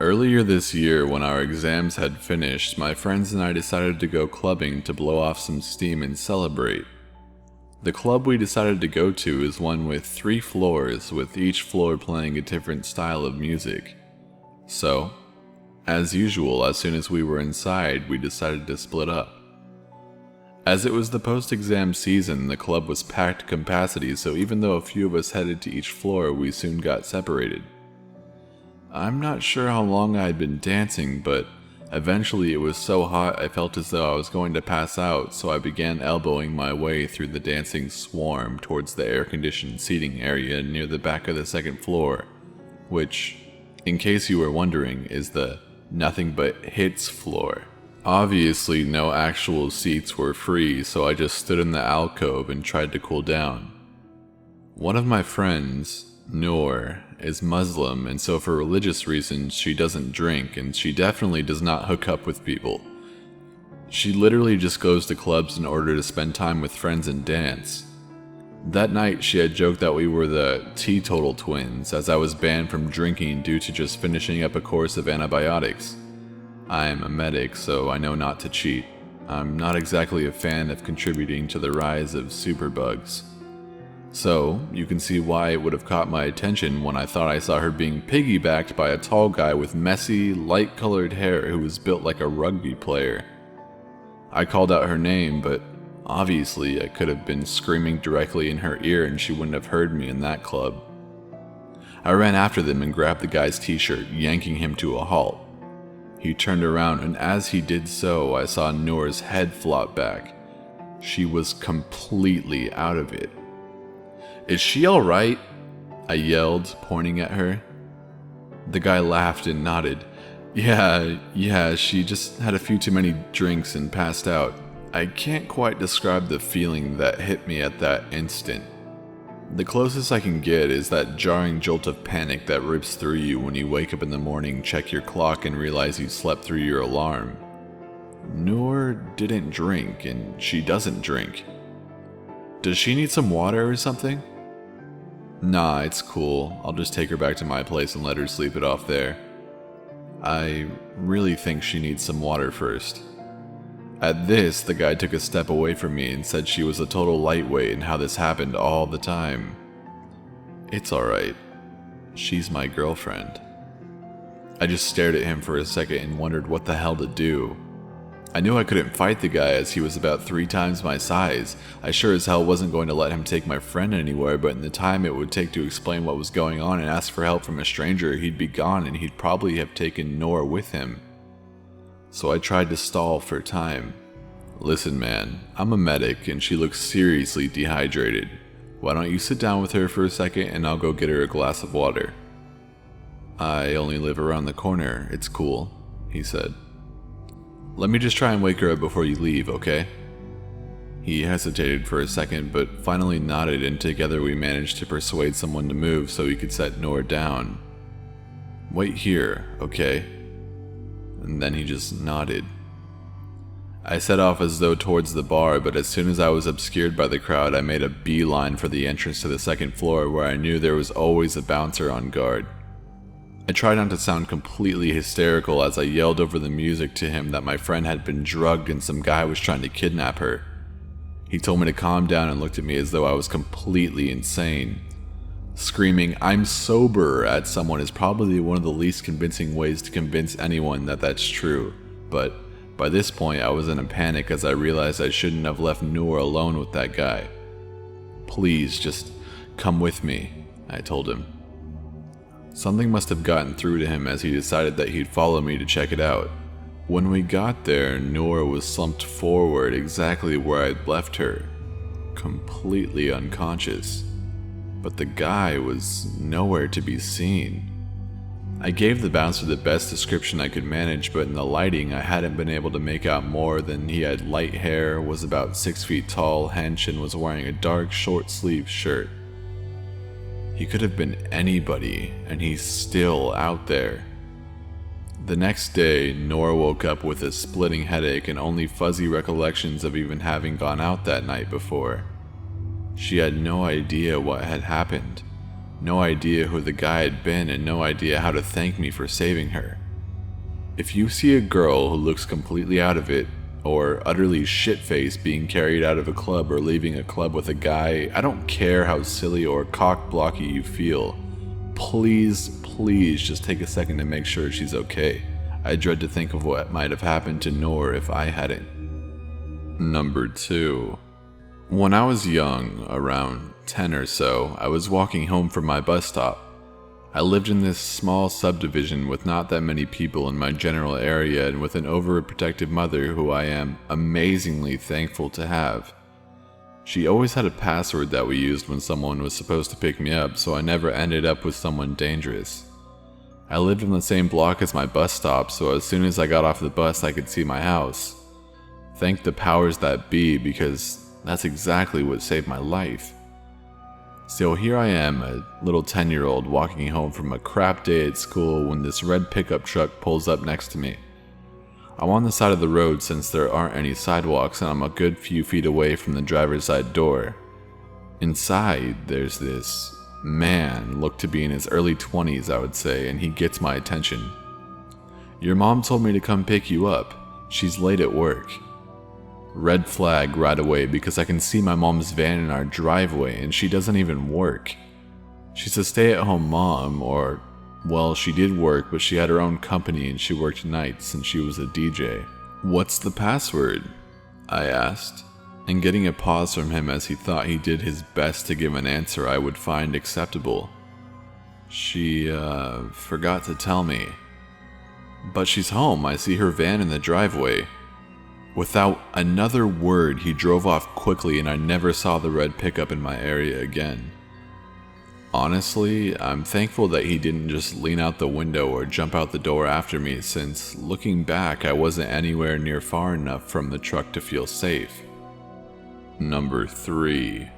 Earlier this year, when our exams had finished, my friends and I decided to go clubbing to blow off some steam and celebrate. The club we decided to go to is one with 3 floors, with each floor playing a different style of music. So, as usual, as soon as we were inside, we decided to split up. As it was the post-exam season, the club was packed to capacity, so even though a few of us headed to each floor, we soon got separated. I'm not sure how long I had been dancing, but eventually it was so hot I felt as though I was going to pass out, so I began elbowing my way through the dancing swarm towards the air-conditioned seating area near the back of the second floor, which, in case you were wondering, is the nothing but hits floor. Obviously, no actual seats were free, so I just stood in the alcove and tried to cool down. One of my friends, Noor, is Muslim, and so for religious reasons she doesn't drink, and she definitely does not hook up with people. She literally just goes to clubs in order to spend time with friends and dance. That night she had joked that we were the teetotal twins, as I was banned from drinking due to just finishing up a course of antibiotics. I'm a medic, so I know not to cheat. I'm not exactly a fan of contributing to the rise of superbugs. So, you can see why it would have caught my attention when I thought I saw her being piggybacked by a tall guy with messy, light-colored hair who was built like a rugby player. I called out her name, but obviously I could have been screaming directly in her ear and she wouldn't have heard me in that club. I ran after them and grabbed the guy's t-shirt, yanking him to a halt. He turned around, and as he did so, I saw Noor's head flop back. She was completely out of it. "Is she alright?" I yelled, pointing at her. The guy laughed and nodded. Yeah, she just had a few too many drinks and passed out. I can't quite describe the feeling that hit me at that instant. The closest I can get is that jarring jolt of panic that rips through you when you wake up in the morning, check your clock, and realize you slept through your alarm. Noor didn't drink, and she doesn't drink. Does she need some water or something? Nah, it's cool. I'll just take her back to my place and let her sleep it off there. I really think she needs some water first. At this, the guy took a step away from me and said she was a total lightweight and how this happened all the time. It's alright. She's my girlfriend. I just stared at him for a second and wondered what the hell to do. I knew I couldn't fight the guy as he was about 3 times my size. I sure as hell wasn't going to let him take my friend anywhere, but in the time it would take to explain what was going on and ask for help from a stranger, he'd be gone and he'd probably have taken Noor with him. So I tried to stall for time. "Listen man, I'm a medic and she looks seriously dehydrated. Why don't you sit down with her for a second and I'll go get her a glass of water." "I only live around the corner, it's cool," he said. "Let me just try and wake her up before you leave, okay?" He hesitated for a second, but finally nodded, and together we managed to persuade someone to move so he could set Noor down. "Wait here, okay?" And then he just nodded. I set off as though towards the bar, but as soon as I was obscured by the crowd, I made a beeline for the entrance to the second floor where I knew there was always a bouncer on guard. I tried not to sound completely hysterical as I yelled over the music to him that my friend had been drugged and some guy was trying to kidnap her. He told me to calm down and looked at me as though I was completely insane. Screaming, "I'm sober," at someone is probably one of the least convincing ways to convince anyone that that's true, but by this point I was in a panic as I realized I shouldn't have left Noor alone with that guy. "Please, just come with me," I told him. Something must have gotten through to him as he decided that he'd follow me to check it out. When we got there, Noor was slumped forward exactly where I'd left her, completely unconscious. But the guy was nowhere to be seen. I gave the bouncer the best description I could manage, but in the lighting I hadn't been able to make out more than he had light hair, was about 6 feet tall, hench, and was wearing a dark short-sleeved shirt. He could have been anybody, and he's still out there. The next day, Noor woke up with a splitting headache and only fuzzy recollections of even having gone out that night before. She had no idea what had happened, no idea who the guy had been, and no idea how to thank me for saving her. If you see a girl who looks completely out of it, or utterly shit-faced being carried out of a club or leaving a club with a guy, I don't care how silly or cock-blocky you feel. Please just take a second to make sure she's okay. I dread to think of what might have happened to Noor if I hadn't. Number 2. When I was young, around 10 or so, I was walking home from my bus stop. I lived in this small subdivision with not that many people in my general area and with an overprotective mother who I am amazingly thankful to have. She always had a password that we used when someone was supposed to pick me up, so I never ended up with someone dangerous. I lived on the same block as my bus stop, so as soon as I got off the bus I could see my house. Thank the powers that be, because that's exactly what saved my life. So here I am, a little 10-year-old walking home from a crap day at school when this red pickup truck pulls up next to me. I'm on the side of the road since there aren't any sidewalks and I'm a good few feet away from the driver's side door. Inside, there's this man, looked to be in his early 20s I would say, and he gets my attention. "Your mom told me to come pick you up. She's late at work." Red flag right away because I can see my mom's van in our driveway and she doesn't even work. She's a stay-at-home mom, or, well, she did work but she had her own company and she worked nights and she was a DJ. "What's the password?" I asked, and getting a pause from him as he thought he did his best to give an answer I would find acceptable. "She, forgot to tell me." "But she's home, I see her van in the driveway." Without another word, he drove off quickly and I never saw the red pickup in my area again. Honestly, I'm thankful that he didn't just lean out the window or jump out the door after me, since looking back I wasn't anywhere near far enough from the truck to feel safe. Number 3.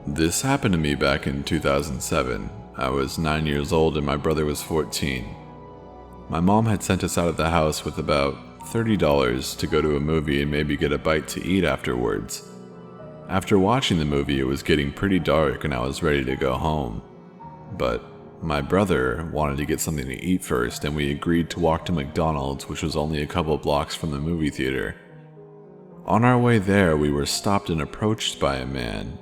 This happened to me back in 2007. I was 9 years old and my brother was 14. My mom had sent us out of the house with about $30 to go to a movie and maybe get a bite to eat afterwards. After watching the movie, it was getting pretty dark and I was ready to go home. But my brother wanted to get something to eat first, and we agreed to walk to McDonald's, which was only a couple blocks from the movie theater. On our way there, we were stopped and approached by a man.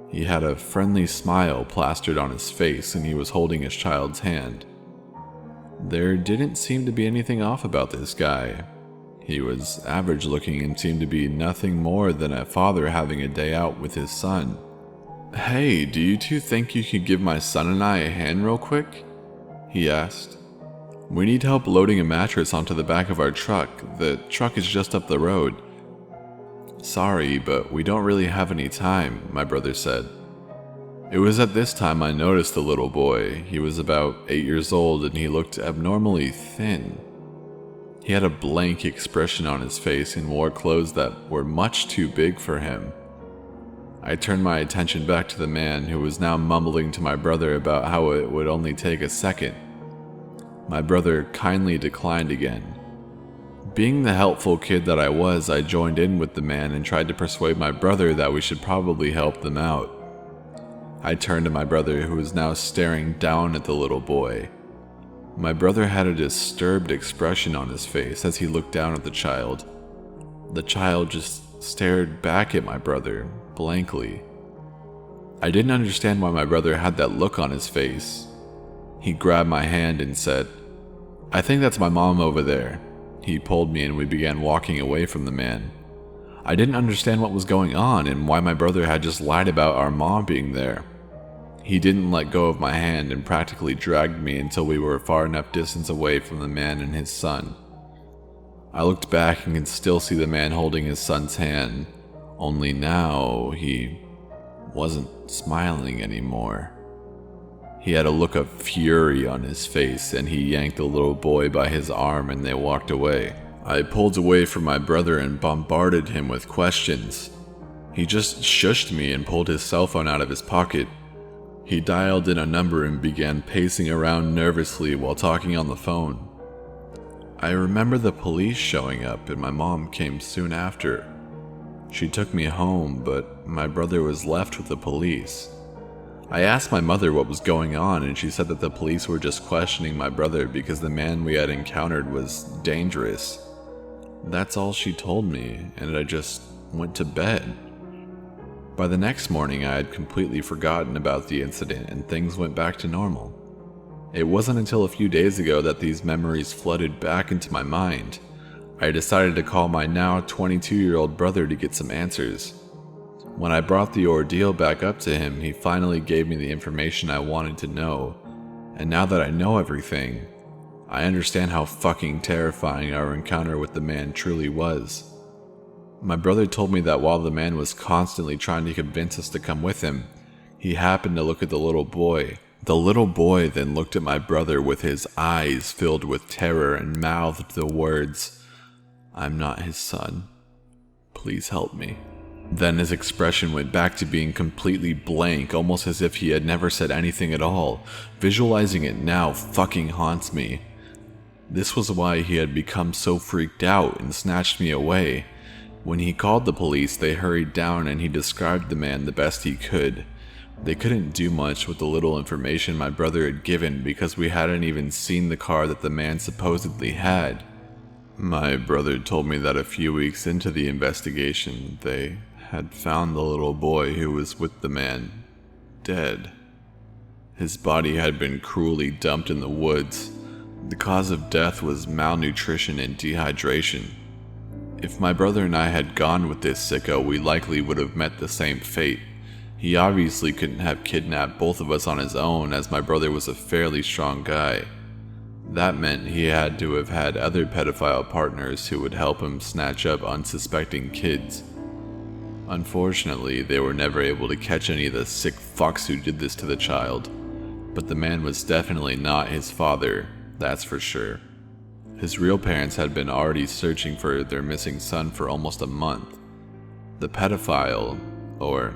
He had a friendly smile plastered on his face and he was holding his child's hand. There didn't seem to be anything off about this guy. He was average looking and seemed to be nothing more than a father having a day out with his son. "Hey, do you two think you could give my son and I a hand real quick?" he asked. "We need help loading a mattress onto the back of our truck. The truck is just up the road." "Sorry, but we don't really have any time," my brother said. It was at this time I noticed the little boy. He was about 8 years old and he looked abnormally thin. He had a blank expression on his face and wore clothes that were much too big for him. I turned my attention back to the man, who was now mumbling to my brother about how it would only take a second. My brother kindly declined again. Being the helpful kid that I was, I joined in with the man and tried to persuade my brother that we should probably help them out. I turned to my brother, who was now staring down at the little boy. My brother had a disturbed expression on his face as he looked down at the child. The child just stared back at my brother, blankly. I didn't understand why my brother had that look on his face. He grabbed my hand and said, "I think that's my mom over there." He pulled me and we began walking away from the man. I didn't understand what was going on and why my brother had just lied about our mom being there. He didn't let go of my hand and practically dragged me until we were far enough distance away from the man and his son. I looked back and could still see the man holding his son's hand, only now he wasn't smiling anymore. He had a look of fury on his face and he yanked the little boy by his arm and they walked away. I pulled away from my brother and bombarded him with questions. He just shushed me and pulled his cell phone out of his pocket. He dialed in a number and began pacing around nervously while talking on the phone. I remember the police showing up and my mom came soon after. She took me home, but my brother was left with the police. I asked my mother what was going on, and she said that the police were just questioning my brother because the man we had encountered was dangerous. That's all she told me, and I just went to bed. By the next morning, I had completely forgotten about the incident and things went back to normal. It wasn't until a few days ago that these memories flooded back into my mind. I decided to call my now 22-year-old brother to get some answers. When I brought the ordeal back up to him, he finally gave me the information I wanted to know, and now that I know everything, I understand how fucking terrifying our encounter with the man truly was. My brother told me that while the man was constantly trying to convince us to come with him, he happened to look at the little boy. The little boy then looked at my brother with his eyes filled with terror and mouthed the words, "I'm not his son. Please help me." Then his expression went back to being completely blank, almost as if he had never said anything at all. Visualizing it now fucking haunts me. This was why he had become so freaked out and snatched me away. When he called the police, they hurried down and he described the man the best he could. They couldn't do much with the little information my brother had given because we hadn't even seen the car that the man supposedly had. My brother told me that a few weeks into the investigation, they had found the little boy who was with the man dead. His body had been cruelly dumped in the woods. The cause of death was malnutrition and dehydration. If my brother and I had gone with this sicko, we likely would have met the same fate. He obviously couldn't have kidnapped both of us on his own, as my brother was a fairly strong guy. That meant he had to have had other pedophile partners who would help him snatch up unsuspecting kids. Unfortunately, they were never able to catch any of the sick fucks who did this to the child, but the man was definitely not his father, that's for sure. His real parents had been already searching for their missing son for almost a month. The pedophile, or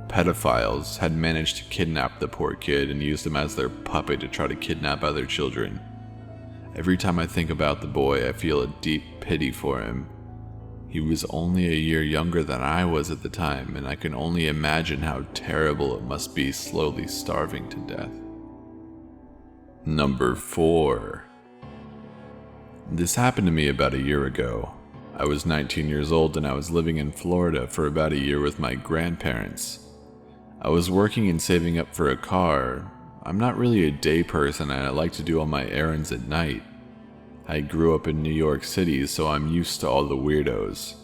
pedophiles, had managed to kidnap the poor kid and used him as their puppet to try to kidnap other children. Every time I think about the boy, I feel a deep pity for him. He was only a year younger than I was at the time, and I can only imagine how terrible it must be slowly starving to death. Number 4. This happened to me about a year ago. I was 19 years old and I was living in Florida for about a year with my grandparents. I was working and saving up for a car. I'm not really a day person and I like to do all my errands at night. I grew up in New York City, so I'm used to all the weirdos.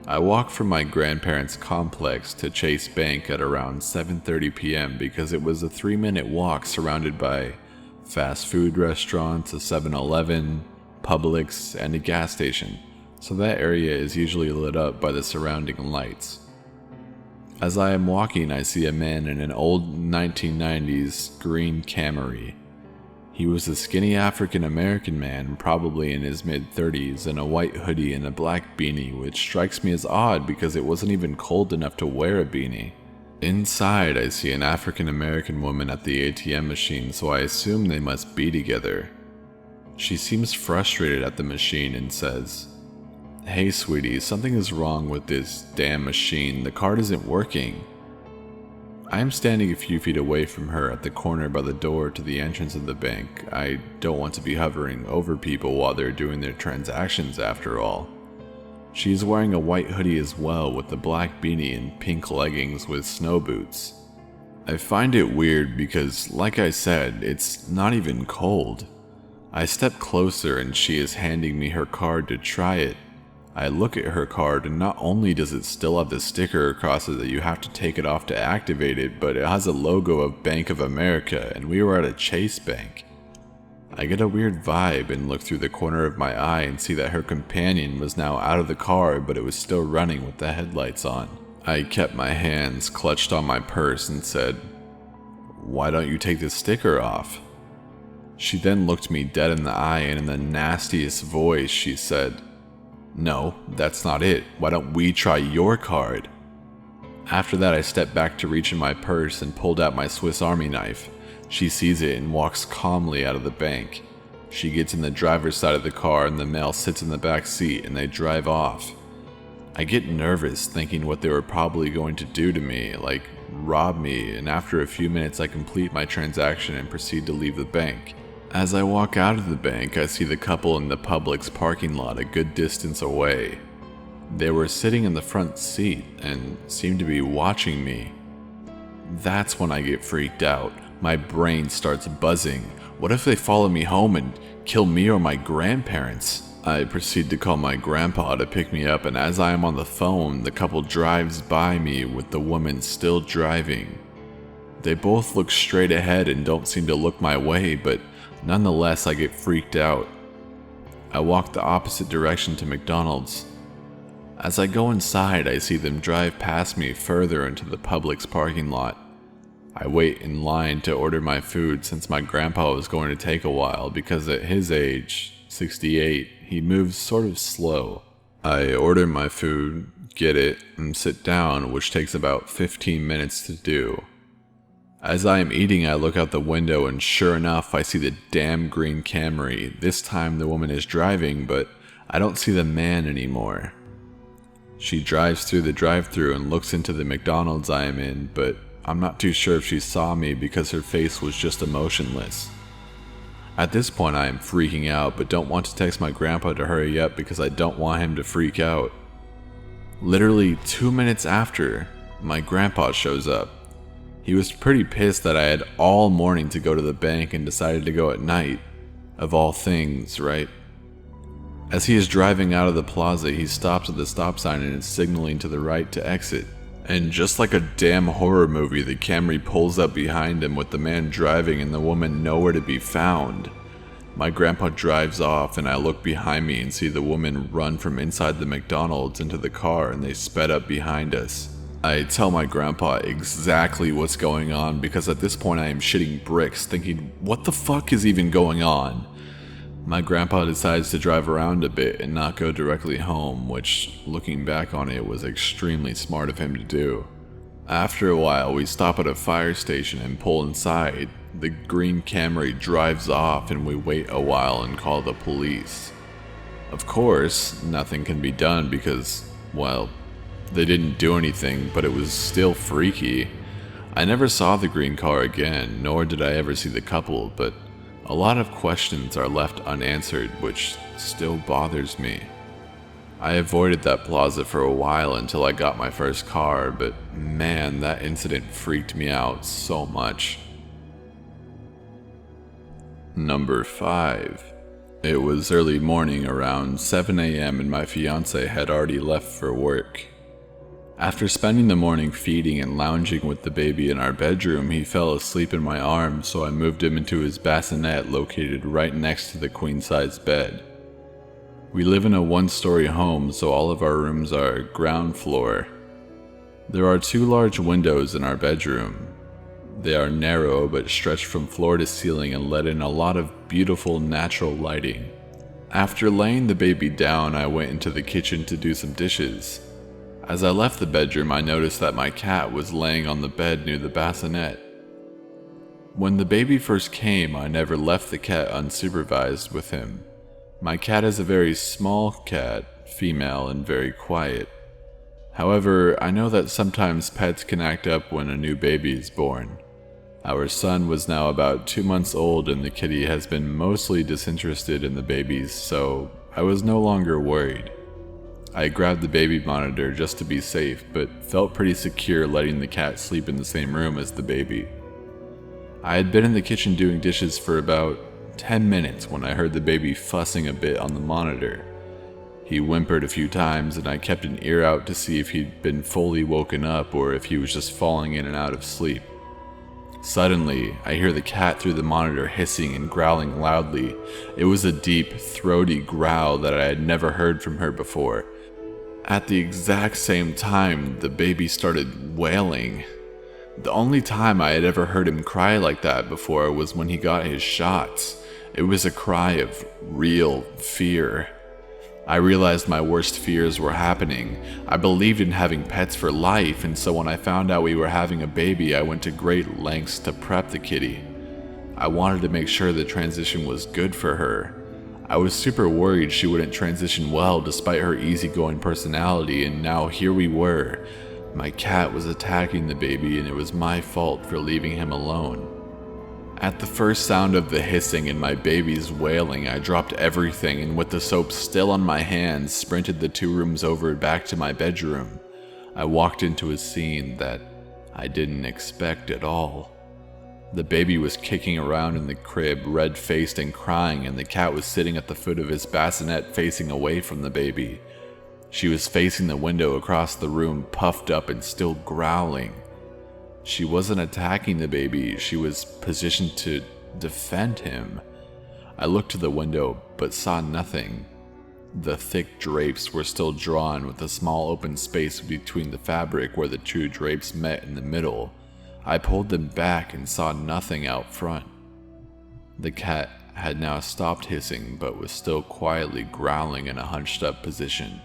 I walked from my grandparents' complex to Chase Bank at around 7:30 p.m. because it was a 3-minute walk surrounded by fast food restaurants, a 7-Eleven, Publix, and a gas station, so that area is usually lit up by the surrounding lights. As I am walking, I see a man in an old 1990s green Camry. He was a skinny African American man, probably in his mid-30s, in a white hoodie and a black beanie, which strikes me as odd because it wasn't even cold enough to wear a beanie. Inside, I see an African American woman at the ATM machine, so I assume they must be together. She seems frustrated at the machine and says, "Hey sweetie, something is wrong with this damn machine. The card isn't working." I am standing a few feet away from her at the corner by the door to the entrance of the bank. I don't want to be hovering over people while they're doing their transactions after all. She is wearing a white hoodie as well, with a black beanie and pink leggings with snow boots. I find it weird because, like I said, it's not even cold. I step closer and she is handing me her card to try it. I look at her card and not only does it still have the sticker across it that you have to take it off to activate it, but it has a logo of Bank of America and we were at a Chase Bank. I get a weird vibe and look through the corner of my eye and see that her companion was now out of the car, but it was still running with the headlights on. I kept my hands clutched on my purse and said, "Why don't you take the sticker off?" She then looked me dead in the eye and in the nastiest voice she said, "No, that's not it. Why don't we try your card?" After that, I stepped back to reach in my purse and pulled out my Swiss Army knife. She sees it and walks calmly out of the bank. She gets in the driver's side of the car and the male sits in the back seat and they drive off. I get nervous thinking what they were probably going to do to me, like rob me, and after a few minutes I complete my transaction and proceed to leave the bank. As I walk out of the bank, I see the couple in the Publix parking lot a good distance away. They were sitting in the front seat and seemed to be watching me. That's when I get freaked out. My brain starts buzzing. What if they follow me home and kill me or my grandparents? I proceed to call my grandpa to pick me up, and as I am on the phone, the couple drives by me with the woman still driving. They both look straight ahead and don't seem to look my way, but nonetheless I get freaked out. I walk the opposite direction to McDonald's. As I go inside, I see them drive past me further into the Publix parking lot. I wait in line to order my food since my grandpa was going to take a while because at his age, 68, he moves sort of slow. I order my food, get it, and sit down, which takes about 15 minutes to do. As I am eating, I look out the window and sure enough, I see the damn green Camry. This time the woman is driving, but I don't see the man anymore. She drives through the drive-thru and looks into the McDonald's I am in, but I'm not too sure if she saw me because her face was just emotionless. At this point I am freaking out, but don't want to text my grandpa to hurry up because I don't want him to freak out. Literally 2 minutes after, my grandpa shows up. He was pretty pissed that I had all morning to go to the bank and decided to go at night. Of all things, right? As he is driving out of the plaza, he stops at the stop sign and is signaling to the right to exit. And just like a damn horror movie, the Camry pulls up behind him with the man driving and the woman nowhere to be found. My grandpa drives off and I look behind me and see the woman run from inside the McDonald's into the car and they sped up behind us. I tell my grandpa exactly what's going on because at this point I am shitting bricks thinking, what the fuck is even going on? My grandpa decides to drive around a bit and not go directly home, which, looking back on it, was extremely smart of him to do. After a while, we stop at a fire station and pull inside. The green Camry drives off and we wait a while and call the police. Of course, nothing can be done because, well, they didn't do anything, but it was still freaky. I never saw the green car again, nor did I ever see the couple, but a lot of questions are left unanswered, which still bothers me. I avoided that plaza for a while until I got my first car, but man, that incident freaked me out so much. Number 5. It was early morning, around 7 a.m., and my fiance had already left for work. After spending the morning feeding and lounging with the baby in our bedroom, he fell asleep in my arms, so I moved him into his bassinet located right next to the queen-size bed. We live in a one-story home, so all of our rooms are ground floor. There are 2 large windows in our bedroom. They are narrow but stretch from floor to ceiling and let in a lot of beautiful natural lighting. After laying the baby down, I went into the kitchen to do some dishes. As I left the bedroom, I noticed that my cat was laying on the bed near the bassinet. When the baby first came, I never left the cat unsupervised with him. My cat is a very small cat, female, and very quiet. However, I know that sometimes pets can act up when a new baby is born. Our son was now about 2 months old and the kitty has been mostly disinterested in the babies, so I was no longer worried. I grabbed the baby monitor just to be safe, but felt pretty secure letting the cat sleep in the same room as the baby. I had been in the kitchen doing dishes for about 10 minutes when I heard the baby fussing a bit on the monitor. He whimpered a few times and I kept an ear out to see if he'd been fully woken up or if he was just falling in and out of sleep. Suddenly, I hear the cat through the monitor hissing and growling loudly. It was a deep, throaty growl that I had never heard from her before. At the exact same time, the baby started wailing. The only time I had ever heard him cry like that before was when he got his shots. It was a cry of real fear. I realized my worst fears were happening. I believed in having pets for life, and so when I found out we were having a baby, I went to great lengths to prep the kitty. I wanted to make sure the transition was good for her. I was super worried she wouldn't transition well despite her easygoing personality, and now here we were. My cat was attacking the baby and it was my fault for leaving him alone. At the first sound of the hissing and my baby's wailing, I dropped everything and with the soap still on my hands, sprinted the 2 rooms over back to my bedroom. I walked into a scene that I didn't expect at all. The baby was kicking around in the crib, red-faced and crying, and the cat was sitting at the foot of his bassinet facing away from the baby. She was facing the window across the room, puffed up and still growling. She wasn't attacking the baby, she was positioned to defend him. I looked to the window, but saw nothing. The thick drapes were still drawn with a small open space between the fabric where the 2 drapes met in the middle. I pulled them back and saw nothing out front. The cat had now stopped hissing, but was still quietly growling in a hunched up position.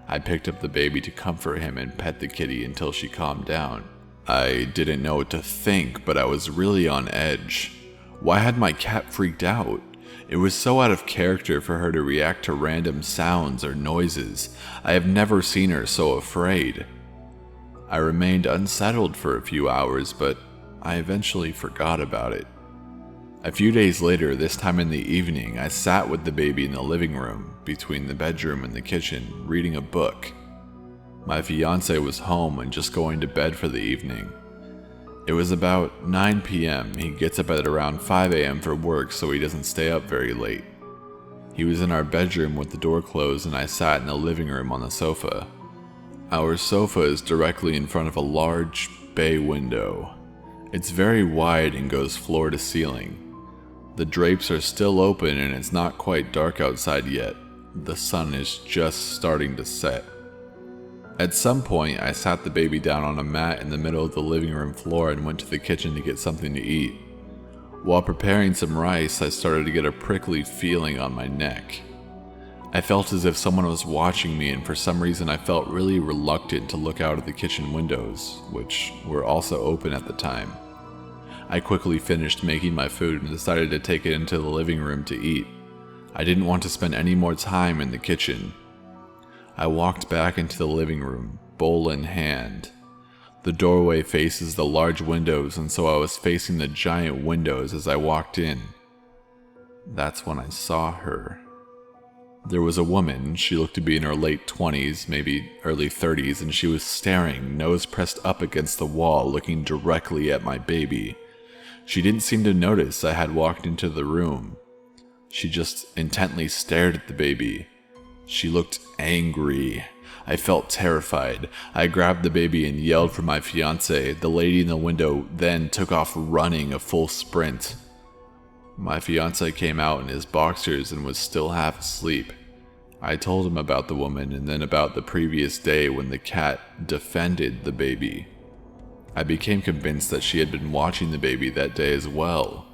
I picked up the baby to comfort him and pet the kitty until she calmed down. I didn't know what to think, but I was really on edge. Why had my cat freaked out? It was so out of character for her to react to random sounds or noises. I have never seen her so afraid. I remained unsettled for a few hours, but I eventually forgot about it. A few days later, this time in the evening, I sat with the baby in the living room, between the bedroom and the kitchen, reading a book. My fiancé was home and just going to bed for the evening. It was about 9 p.m. He gets up at around 5 a.m. for work, so he doesn't stay up very late. He was in our bedroom with the door closed and I sat in the living room on the sofa. Our sofa is directly in front of a large bay window. It's very wide and goes floor to ceiling. The drapes are still open and it's not quite dark outside yet. The sun is just starting to set. At some point, I sat the baby down on a mat in the middle of the living room floor and went to the kitchen to get something to eat. While preparing some rice, I started to get a prickly feeling on my neck. I felt as if someone was watching me, and for some reason I felt really reluctant to look out of the kitchen windows, which were also open at the time. I quickly finished making my food and decided to take it into the living room to eat. I didn't want to spend any more time in the kitchen. I walked back into the living room, bowl in hand. The doorway faces the large windows, and so I was facing the giant windows as I walked in. That's when I saw her. There was a woman. She looked to be in her late 20s, maybe early 30s, and she was staring, nose pressed up against the wall, looking directly at my baby. She didn't seem to notice I had walked into the room. She just intently stared at the baby. She looked angry. I felt terrified. I grabbed the baby and yelled for my fiancé. The lady in the window then took off running a full sprint. My fiancé came out in his boxers and was still half asleep. I told him about the woman and then about the previous day when the cat defended the baby. I became convinced that she had been watching the baby that day as well.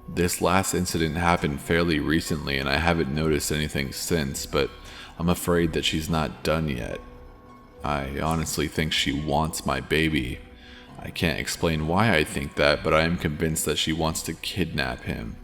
This last incident happened fairly recently and I haven't noticed anything since, but I'm afraid that she's not done yet. I honestly think she wants my baby. I can't explain why I think that, but I am convinced that she wants to kidnap him.